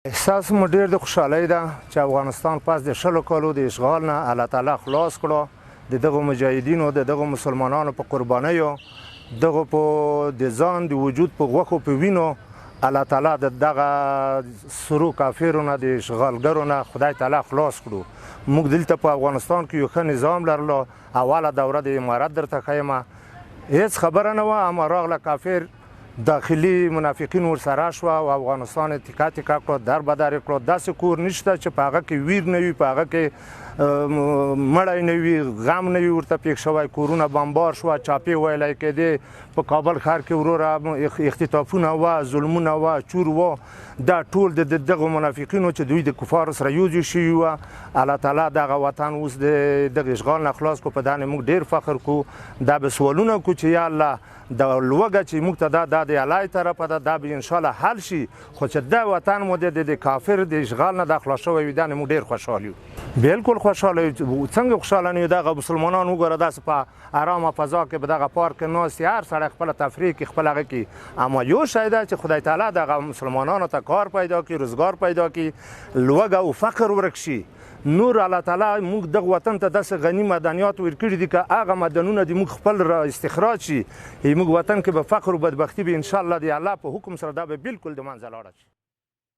احساس مو ډېر د خوشحالۍ ده چې افغانستان پس د 20 کالو د اشغال نه الله تعالی خلاص کړو د دغو مجاهدینو د دغو مسلمانانو په قربانیو دغه په د ځان د وجود په غوښو په وینو الله تعالی د دغه سرو کافرو نه د اشغالګرو نه خدای تعالی خلاص کړو. موږ دلته په افغانستان کې یو ښه نظام لرلو. اوله دوره د امارت درته ښیم، هیڅ خبره نه وه، اما راغله کافر داخلي منافقین ورسره شوه او افغانستان یې تیکه تیکه کړو، در بدر یې کړو. داسې کور نشته چې په هغه کې ویر نه وي، په هغه کې مړی نه وي، غم نه وي ورته پېښ شوی. کورونه بمبار شوه، چاپې ویلی کېدې. په کابل ښار کې وروره اختطافونه وه، ظلمونه وه، چور وه. دا ټول د دغو منافقینو چې دوی د کفارو سره یوځای شوي وه. الله تعالی دغه وطن اوس د دغه اشغال نه خلاص کړو. په دا نه موږ ډېر فخر کوو. دا به سوالونه کوو چې یا الله د لوږه چې موږ ته دا د الله طرفه ده، دا به انشاءالله حل شي. خو چې دا وطن مو د کافر د اشغال نه د خلاص شوی وي، دا نه موږ ډېر خوشحال یو. بالکل خوشحاله یو. څنګه خوشحاله نه یو؟ دغه مسلمانان وګوره داسې په ارامه فضا کې په دغه پارک کې ناست، هر سړی خپله تفریح کوي، خپل هغه کوي. اما یو شی ده چې خدای تعالی دغه مسلمانانو ته کار پیدا کړي، روزګار پیدا کړي، لوږه او فقر ورک شي. نور الله تعالی موږ دغه وطن ته داسې غني معدنیات ورکړي دي که هغه معدنونه د موږ خپل را استخراج شي، موږ وطن کې به فقر او بدبختي به انشاءالله د الله په حکم سره دا به بالکل د منځه لاړه شي.